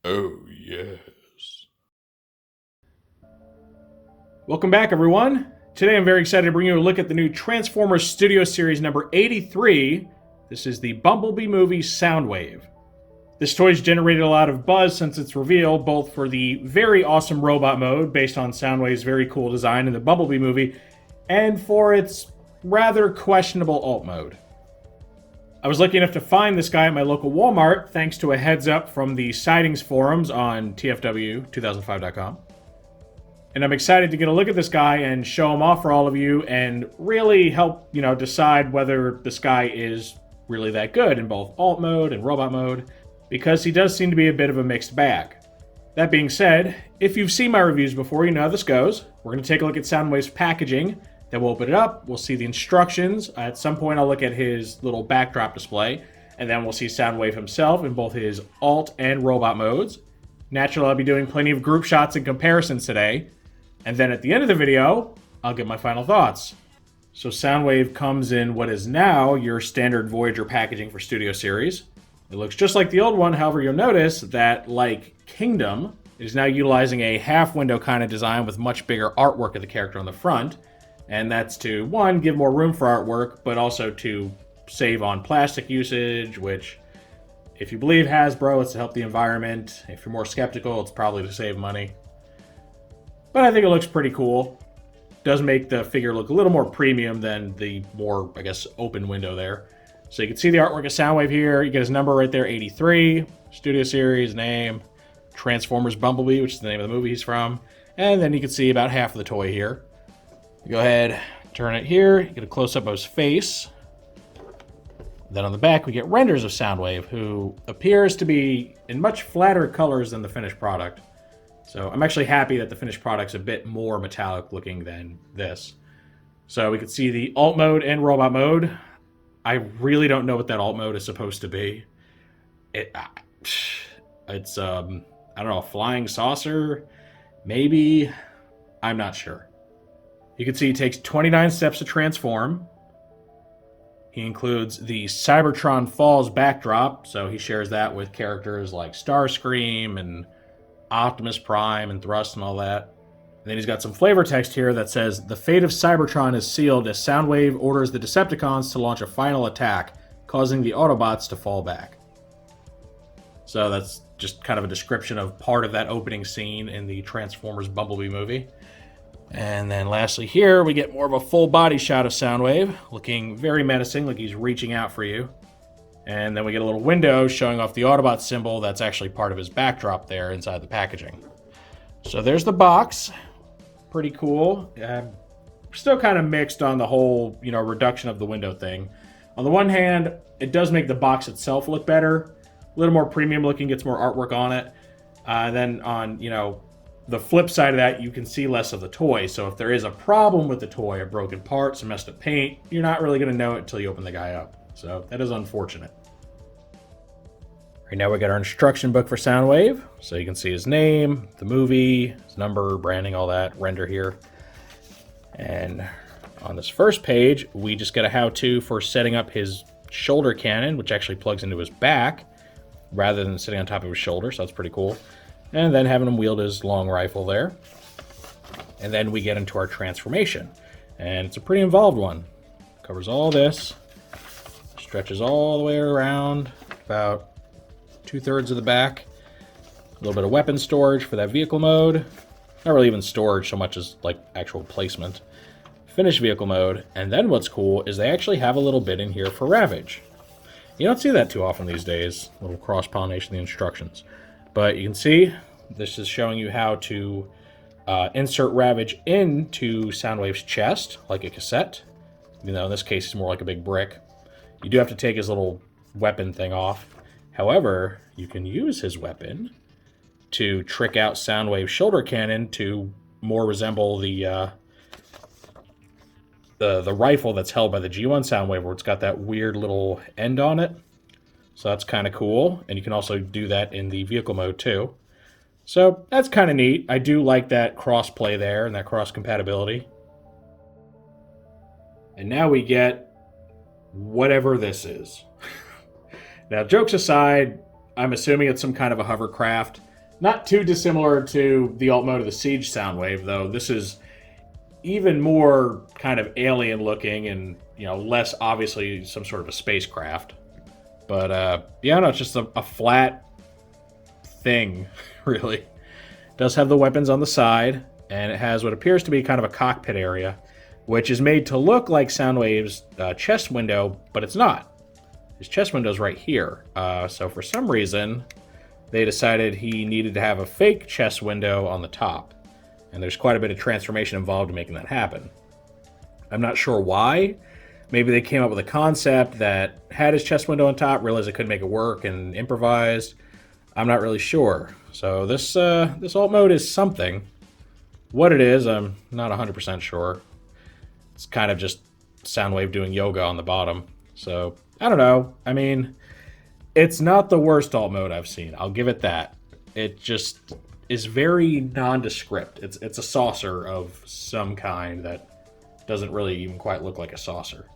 Oh, yes. Welcome back, everyone. Today I'm very excited to bring you a look at the new Transformers Studio Series number 83. This is the Bumblebee movie Soundwave. This toy's generated a lot of buzz since its reveal, both for the very awesome robot mode based on Soundwave's very cool design in the Bumblebee movie, and for its rather questionable alt mode. I was lucky enough to find this guy at my local Walmart thanks to a heads up from the sightings forums on TFW2005.com. And I'm excited to get a look at this guy and show him off for all of you and really help, decide whether this guy is really that good in both alt mode and robot mode, because he does seem to be a bit of a mixed bag. That being said, if you've seen my reviews before, you know how this goes. We're going to take a look at Soundwave's packaging, then we'll open it up, we'll see the instructions. At some point I'll look at his little backdrop display, and then we'll see Soundwave himself in both his alt and robot modes. Naturally, I'll be doing plenty of group shots and comparisons today, and then at the end of the video, I'll give my final thoughts. So Soundwave comes in what is now your standard Voyager packaging for Studio Series. It looks just like the old one, however you'll notice that, like Kingdom, it is now utilizing a half-window kind of design with much bigger artwork of the character on the front. And that's to, one, give more room for artwork, but also to save on plastic usage, which, if you believe Hasbro, it's to help the environment. If you're more skeptical, it's probably to save money. But I think it looks pretty cool. Does make the figure look a little more premium than the more, open window there. So you can see the artwork of Soundwave here. You get his number right there, 83. Studio Series, name. Transformers Bumblebee, which is the name of the movie he's from. And then you can see about half of the toy here. Go ahead, turn it here, you get a close-up of his face. Then on the back, we get renders of Soundwave, who appears to be in much flatter colors than the finished product. So I'm actually happy that the finished product's a bit more metallic looking than this. So we can see the alt mode and robot mode. I really don't know what that alt mode is supposed to be. It's, I don't know, a flying saucer? Maybe? I'm not sure. You can see he takes 29 steps to transform. He includes the Seibertron Falls backdrop, so he shares that with characters like Starscream and Optimus Prime and Thrust and all that. And then he's got some flavor text here that says, "The fate of Seibertron is sealed as Soundwave orders the Decepticons to launch a final attack, causing the Autobots to fall back." So that's just kind of a description of part of that opening scene in the Transformers Bumblebee movie. And then lastly here, we get more of a full body shot of Soundwave, looking very menacing, like he's reaching out for you. And then we get a little window showing off the Autobot symbol that's actually part of his backdrop there inside the packaging. So there's the box. Pretty cool. Still kind of mixed on the whole, reduction of the window thing. On the one hand, it does make the box itself look better. A little more premium looking, gets more artwork on it. Then on, the flip side of that, you can see less of the toy. So if there is a problem with the toy, a broken part, some messed up paint, you're not really going to know it until you open the guy up. So that is unfortunate. Right now we got our instruction book for Soundwave. So you can see his name, the movie, his number, branding, all that, render here. And on this first page, we just get a how-to for setting up his shoulder cannon, which actually plugs into his back rather than sitting on top of his shoulder. So that's pretty cool. And then having him wield his long rifle there. And then we get into our transformation. And it's a pretty involved one. Covers all this. Stretches all the way around. About 2/3 of the back. A little bit of weapon storage for that vehicle mode. Not really even storage so much as like actual placement. Finished vehicle mode. And then what's cool is they actually have a little bit in here for Ravage. You don't see that too often these days. A little cross-pollination of the instructions. But you can see, this is showing you how to insert Ravage into Soundwave's chest, like a cassette. Even though in this case it's more like a big brick. You do have to take his little weapon thing off. However, you can use his weapon to trick out Soundwave's shoulder cannon to more resemble the rifle that's held by the G1 Soundwave, where it's got that weird little end on it. So that's kind of cool, and you can also do that in the vehicle mode too. So that's kind of neat. I do like that cross-play there and that cross-compatibility. And now we get whatever this is. Now, jokes aside, I'm assuming it's some kind of a hovercraft. Not too dissimilar to the alt mode of the Siege Soundwave, though. This is even more kind of alien looking and, less obviously some sort of a spacecraft. But, yeah, no, it's just a flat thing, really. It does have the weapons on the side, and it has what appears to be kind of a cockpit area, which is made to look like Soundwave's chest window, but it's not. His chest window's right here. So for some reason, they decided he needed to have a fake chest window on the top. And there's quite a bit of transformation involved in making that happen. I'm not sure why. Maybe they came up with a concept that had his chest window on top, realized they couldn't make it work, and improvised. I'm not really sure. So this alt mode is something. What it is, I'm not 100% sure. It's kind of just Soundwave doing yoga on the bottom. So, I don't know. I mean, it's not the worst alt mode I've seen. I'll give it that. It just is very nondescript. It's a saucer of some kind that doesn't really even quite look like a saucer.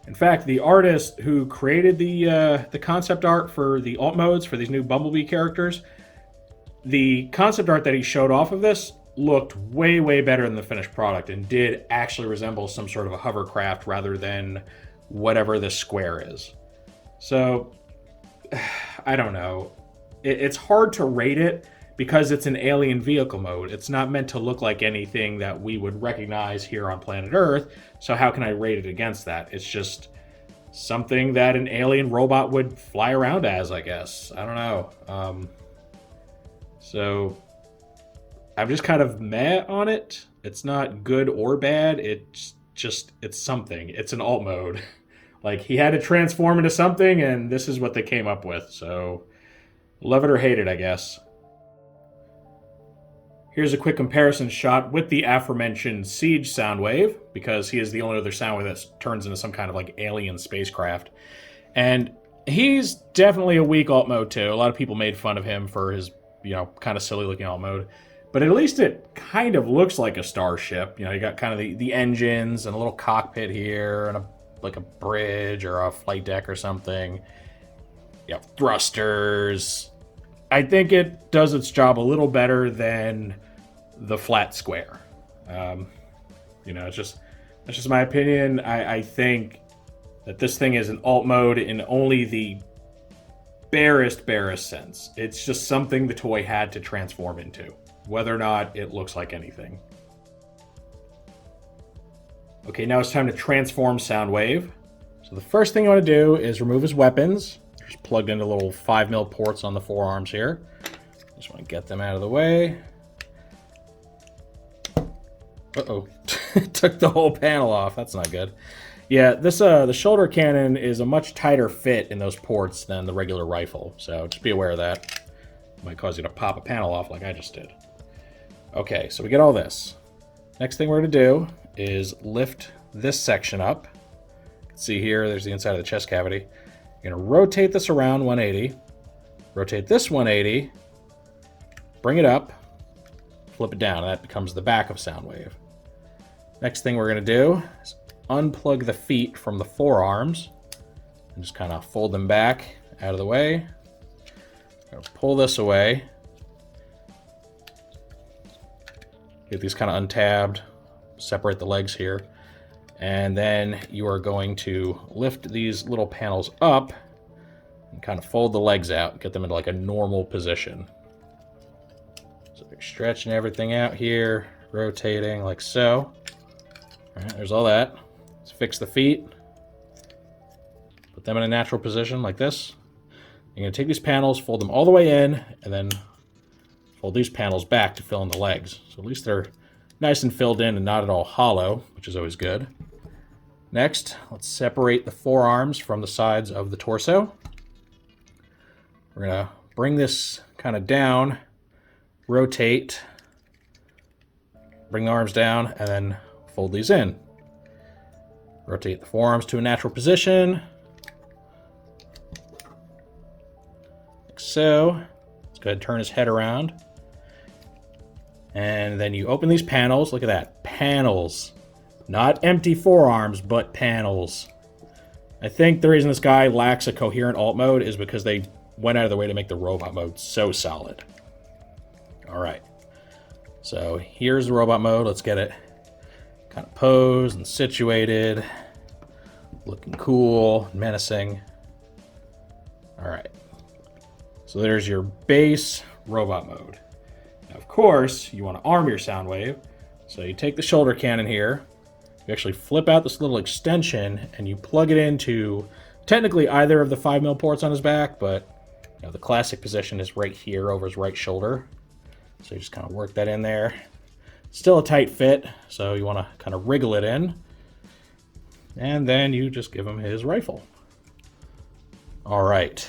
In fact, the artist who created the concept art for the alt modes for these new Bumblebee characters, the concept art that he showed off of this looked way, way better than the finished product and did actually resemble some sort of a hovercraft rather than whatever this square is. So, I don't know. It's hard to rate it because it's an alien vehicle mode. It's not meant to look like anything that we would recognize here on planet Earth, so how can I rate it against that? It's just something that an alien robot would fly around as, I guess. I don't know. So I'm just kind of meh on it. It's not good or bad. It's something. It's an alt mode. Like, he had to transform into something, and this is what they came up with. So, love it or hate it, I guess. Here's a quick comparison shot with the aforementioned Siege Soundwave, because he is the only other Soundwave that turns into some kind of, like, alien spacecraft. And he's definitely a weak alt mode, too. A lot of people made fun of him for his, kind of silly-looking alt mode. But at least it kind of looks like a starship. You got kind of the engines and a little cockpit here and like a bridge or a flight deck or something. Thrusters. I think it does its job a little better than the flat square. It's just my opinion. I think that this thing is an alt mode in only the barest sense. It's just something the toy had to transform into, whether or not it looks like anything. Okay, now it's time to transform Soundwave. So the first thing you want to do is remove his weapons. They're just plugged into little 5mm ports on the forearms here. Just want to get them out of the way. Uh-oh. Took the whole panel off. That's not good. Yeah, this the shoulder cannon is a much tighter fit in those ports than the regular rifle, so just be aware of that. It might cause you to pop a panel off like I just did. Okay, so we get all this. Next thing we're going to do is lift this section up. You can see here, there's the inside of the chest cavity. You're going to rotate this around 180. Rotate this 180. Bring it up. Flip it down, and that becomes the back of Soundwave. Next thing we're going to do is unplug the feet from the forearms and just kind of fold them back out of the way. Pull this away. Get these kind of untabbed. Separate the legs here. And then you are going to lift these little panels up and kind of fold the legs out. Get them into like a normal position. So they're stretching everything out here. Rotating like so. All right, there's all that. Let's fix the feet. Put them in a natural position like this. You're going to take these panels, fold them all the way in, and then fold these panels back to fill in the legs. So at least they're nice and filled in and not at all hollow, which is always good. Next, let's separate the forearms from the sides of the torso. We're going to bring this kind of down, rotate, bring the arms down, and then fold these in. Rotate the forearms to a natural position. Like so. Let's go ahead and turn his head around. And then you open these panels. Look at that. Panels. Not empty forearms, but panels. I think the reason this guy lacks a coherent alt mode is because they went out of their way to make the robot mode so solid. All right. So here's the robot mode. Let's get it kind of posed and situated. Looking cool, menacing. All right. So there's your base robot mode. Now, of course, you want to arm your Soundwave. So you take the shoulder cannon here. You actually flip out this little extension and you plug it into technically either of the 5mm ports on his back, but the classic position is right here over his right shoulder. So you just kind of work that in there. Still a tight fit, so you want to kind of wriggle it in. And then you just give him his rifle. All right.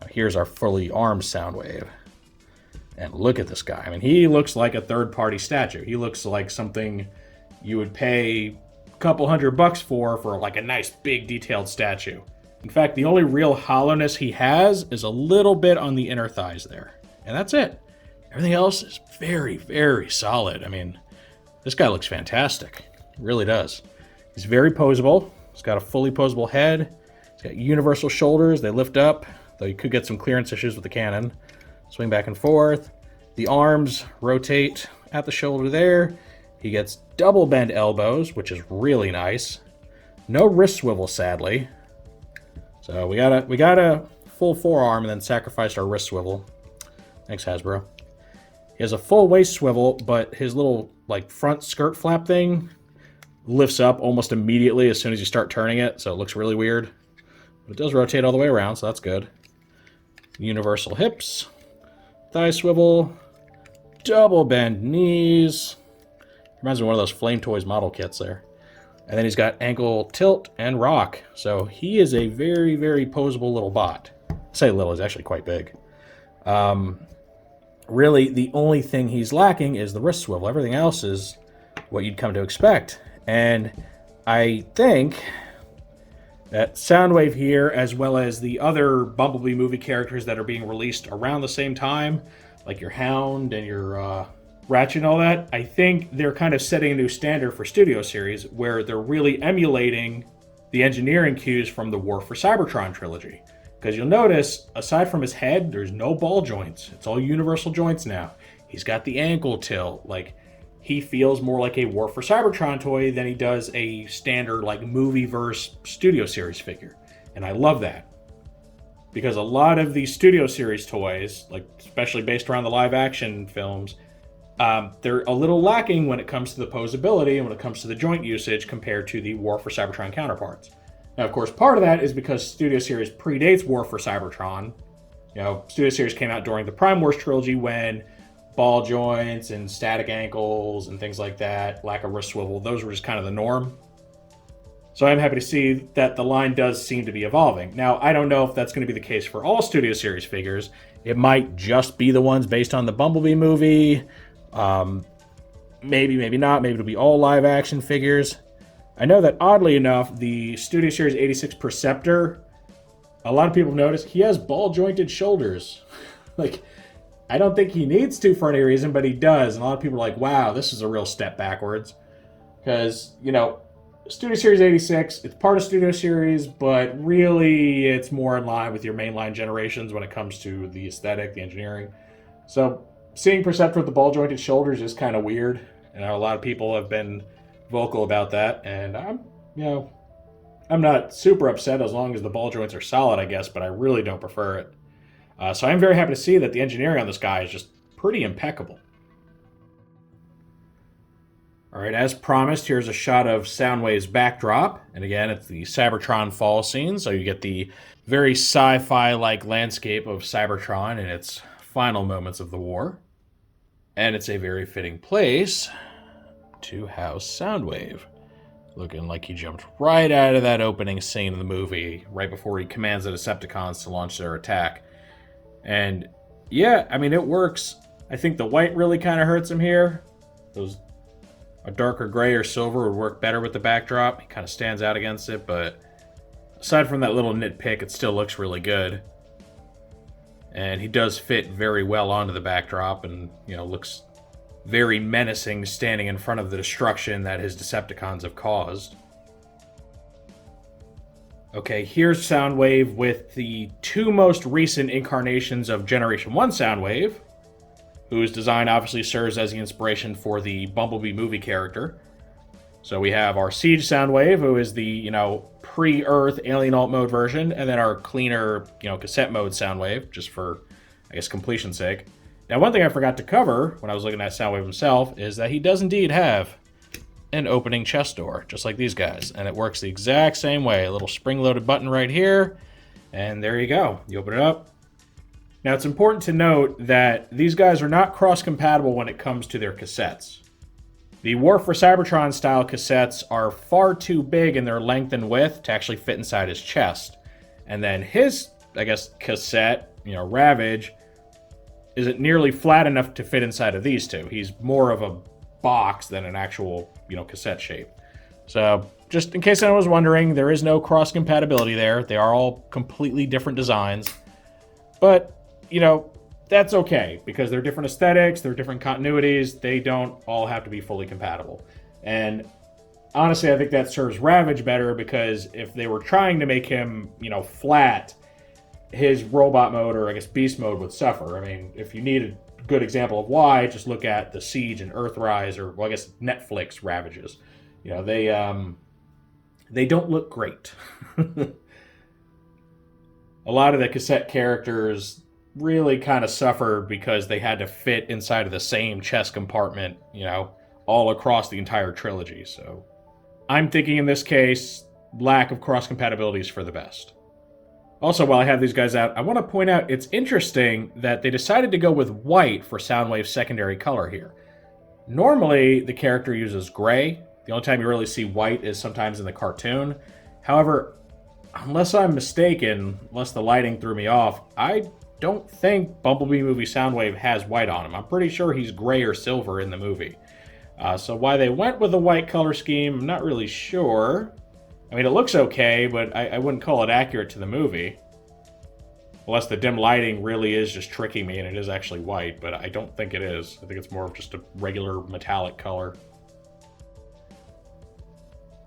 Now here's our fully armed Soundwave. And look at this guy. I mean, he looks like a third-party statue. He looks like something you would pay a couple $100 for like a nice, big, detailed statue. In fact, the only real hollowness he has is a little bit on the inner thighs there. And that's it. Everything else is very, very solid. I mean, this guy looks fantastic. He really does. He's very posable. He's got a fully posable head. He's got universal shoulders. They lift up, though you could get some clearance issues with the cannon. Swing back and forth. The arms rotate at the shoulder there. He gets double bend elbows, which is really nice. No wrist swivel, sadly. So we got a full forearm and then sacrificed our wrist swivel. Thanks, Hasbro. He has a full waist swivel, but his little like front skirt flap thing lifts up almost immediately as soon as you start turning it, so it looks really weird. But it does rotate all the way around, so that's good. Universal hips. Thigh swivel, double bend knees. Reminds me of one of those Flame Toys model kits there. And then he's got ankle tilt and rock. So he is a very, very posable little bot. I say little, he's actually quite big. Really, the only thing he's lacking is the wrist swivel. Everything else is what you'd come to expect. And I think that Soundwave here, as well as the other Bumblebee movie characters that are being released around the same time, like your Hound and your Ratchet and all that, I think they're kind of setting a new standard for Studio Series where they're really emulating the engineering cues from the War for Seibertron trilogy. Because you'll notice, aside from his head, there's no ball joints. It's all universal joints now. He's got the ankle tilt. Like, he feels more like a War for Seibertron toy than he does a standard like movie-verse Studio Series figure. And I love that. Because a lot of these Studio Series toys, like especially based around the live-action films, they're a little lacking when it comes to the posability and when it comes to the joint usage compared to the War for Seibertron counterparts. Now, of course, part of that is because Studio Series predates War for Seibertron. Studio Series came out during the Prime Wars trilogy when ball joints and static ankles and things like that, lack of wrist swivel, those were just kind of the norm. So I'm happy to see that the line does seem to be evolving. Now, I don't know if that's going to be the case for all Studio Series figures. It might just be the ones based on the Bumblebee movie. Maybe, maybe not. Maybe it'll be all live action figures. I know that oddly enough, the Studio Series 86 Perceptor, a lot of people notice he has ball jointed shoulders. Like, I don't think he needs to for any reason, but he does. And a lot of people are like, wow, this is a real step backwards. Because, Studio Series 86, it's part of Studio Series, but really it's more in line with your mainline generations when it comes to the aesthetic, the engineering. So seeing Perceptor with the ball jointed shoulders is kind of weird. And a lot of people have been vocal about that. And I'm not super upset as long as the ball joints are solid, I guess, but I really don't prefer it. So I'm very happy to see that the engineering on this guy is just pretty impeccable. All right, as promised, here's a shot of Soundwave's backdrop. And again, it's the Seibertron fall scene, so you get the very sci-fi-like landscape of Seibertron in its final moments of the war. And it's a very fitting place to house Soundwave. Looking like he jumped right out of that opening scene in the movie, right before he commands the Decepticons to launch their attack. And yeah, I mean, it works. I think the white really kind of hurts him here. A darker gray or silver would work better with the backdrop. He kind of stands out against it, but aside from that little nitpick, it still looks really good. And he does fit very well onto the backdrop and, looks very menacing standing in front of the destruction that his Decepticons have caused. Okay, here's Soundwave with the two most recent incarnations of Generation 1 Soundwave. whose design obviously serves as the inspiration for the Bumblebee movie character. So we have our Siege Soundwave, who is the, pre-Earth alien alt mode version, and then our cleaner, cassette mode Soundwave, just for, I guess, completion's sake. Now, one thing I forgot to cover when I was looking at Soundwave himself is that he does indeed have an opening chest door, just like these guys, and it works the exact same way. A little spring-loaded button right here, and there you go. You open it up. Now, it's important to note that these guys are not cross-compatible when it comes to their cassettes. The War for Seibertron style cassettes are far too big in their length and width to actually fit inside his chest. And then his, cassette, Ravage, isn't nearly flat enough to fit inside of these two. He's more of a box than an actual, cassette shape. So, just in case anyone was wondering, there is no cross-compatibility there. They are all completely different designs. But, that's okay, because they're different aesthetics, they're different continuities, they don't all have to be fully compatible. And honestly, I think that serves Ravage better, because if they were trying to make him, flat, his robot mode, or I guess beast mode, would suffer. I mean, if you need a good example of why, just look at the Siege and Earthrise, or, well, I guess Netflix Ravages. They don't look great. A lot of the cassette characters really kind of suffered because they had to fit inside of the same chest compartment, all across the entire trilogy. So I'm thinking in this case, lack of cross-compatibility is for the best. Also, while I have these guys out, I want to point out it's interesting that they decided to go with white for Soundwave's secondary color here. Normally, the character uses gray. The only time you really see white is sometimes in the cartoon. However, unless I'm mistaken, unless the lighting threw me off, I don't think Bumblebee movie Soundwave has white on him. I'm pretty sure he's gray or silver in the movie. So why they went with a white color scheme, I'm not really sure. I mean, it looks okay, but I wouldn't call it accurate to the movie. Unless the dim lighting really is just tricking me and it is actually white, but I don't think it is. I think it's more of just a regular metallic color.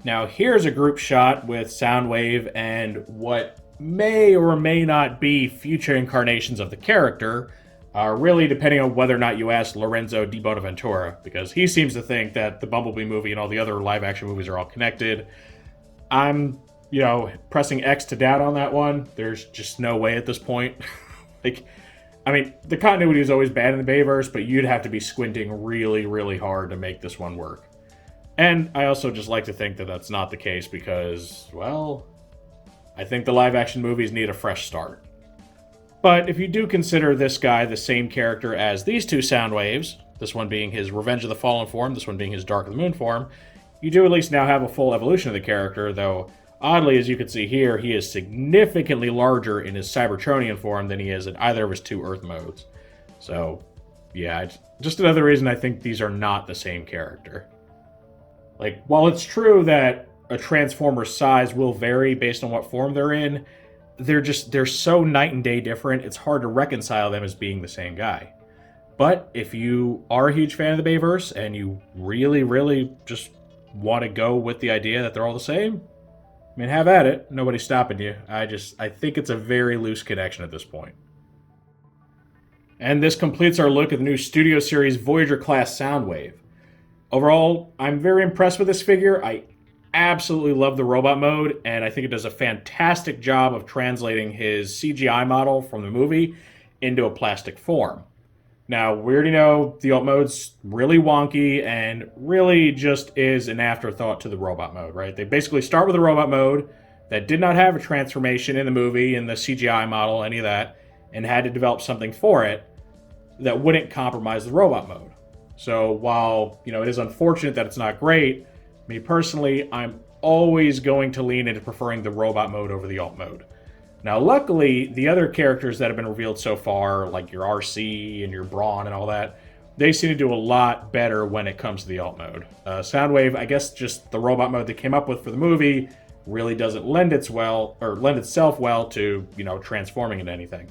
Now, here's a group shot with Soundwave and what may or may not be future incarnations of the character, really depending on whether or not you ask Lorenzo Di Bonaventura, because he seems to think that the Bumblebee movie and all the other live-action movies are all connected. I'm, pressing X to doubt on that one. There's just no way at this point. The continuity is always bad in the Bayverse, but you'd have to be squinting really, really hard to make this one work. And I also just like to think that that's not the case because, well, I think the live-action movies need a fresh start. But if you do consider this guy the same character as these two Soundwaves, this one being his Revenge of the Fallen form, this one being his Dark of the Moon form, you do at least now have a full evolution of the character, though oddly, as you can see here, he is significantly larger in his Seibertronian form than he is in either of his two Earth modes. So, yeah, it's just another reason I think these are not the same character. While it's true that a Transformer's size will vary based on what form they're in, they're so night and day different, it's hard to reconcile them as being the same guy. But if you are a huge fan of the Bayverse and you really, really just want to go with the idea that they're all the same, have at it. Nobody's stopping you. I think it's a very loose connection at this point. And this completes our look at the new Studio Series Voyager class Soundwave. Overall, I'm very impressed with this figure. I absolutely love the robot mode, and I think it does a fantastic job of translating his CGI model from the movie into a plastic form. Now, we already know the alt mode's really wonky and really just is an afterthought to the robot mode, right? They basically start with a robot mode that did not have a transformation in the movie, in the CGI model, any of that, and had to develop something for it that wouldn't compromise the robot mode. So while, it is unfortunate that it's not great, me personally, I'm always going to lean into preferring the robot mode over the alt mode. Now, luckily, the other characters that have been revealed so far, like your RC and your Brawn and all that, they seem to do a lot better when it comes to the alt mode. Soundwave, I guess just the robot mode they came up with for the movie really doesn't lend itself well to, transforming into anything.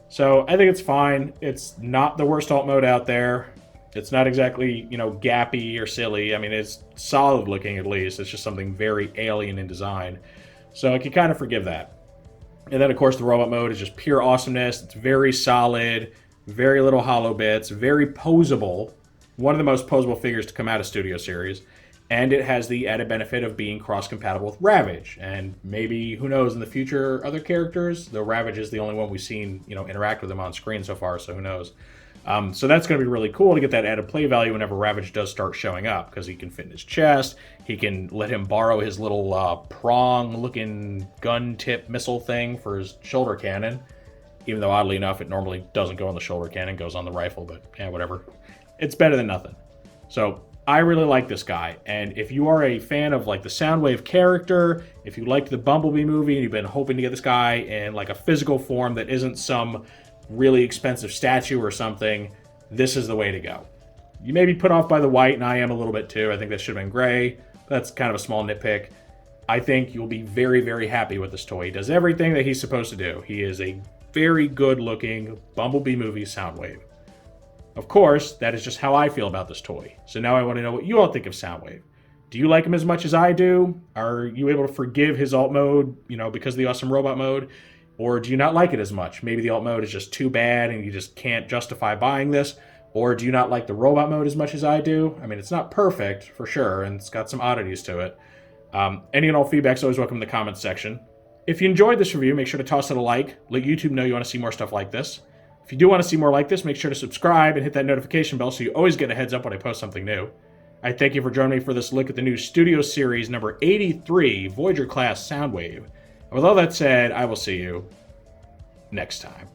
So I think it's fine. It's not the worst alt mode out there. It's not exactly, gappy or silly. It's solid looking at least. It's just something very alien in design. So I can kind of forgive that. And then, of course, the robot mode is just pure awesomeness. It's very solid, very little hollow bits, very posable. One of the most posable figures to come out of Studio Series. And it has the added benefit of being cross-compatible with Ravage. And maybe, who knows, in the future, other characters, though Ravage is the only one we've seen, interact with him on screen so far, so who knows. So that's going to be really cool to get that added play value whenever Ravage does start showing up, because he can fit in his chest, he can let him borrow his little prong-looking gun-tip missile thing for his shoulder cannon, even though, oddly enough, it normally doesn't go on the shoulder cannon, it goes on the rifle, but yeah, whatever. It's better than nothing. So I really like this guy, and if you are a fan of like the Soundwave character, if you liked the Bumblebee movie and you've been hoping to get this guy in like a physical form that isn't some really expensive statue or something, this is the way to go. You may be put off by the white, and I am a little bit too. I think that should have been gray. That's kind of a small nitpick. I think you'll be very, very happy with this toy. He does everything that he's supposed to do. He is a very good-looking Bumblebee movie Soundwave. Of course, that is just how I feel about this toy. So now I want to know what you all think of Soundwave. Do you like him as much as I do? Are you able to forgive his alt mode, because of the awesome robot mode? Or do you not like it as much? Maybe the alt mode is just too bad and you just can't justify buying this. Or do you not like the robot mode as much as I do? I mean, it's not perfect, for sure, and it's got some oddities to it. Any and all feedback is always welcome in the comments section. If you enjoyed this review, make sure to toss it a like. Let YouTube know you want to see more stuff like this. If you do want to see more like this, make sure to subscribe and hit that notification bell so you always get a heads up when I post something new. I thank you for joining me for this look at the new Studio Series number 83 Voyager class Soundwave. And with all that said, I will see you next time.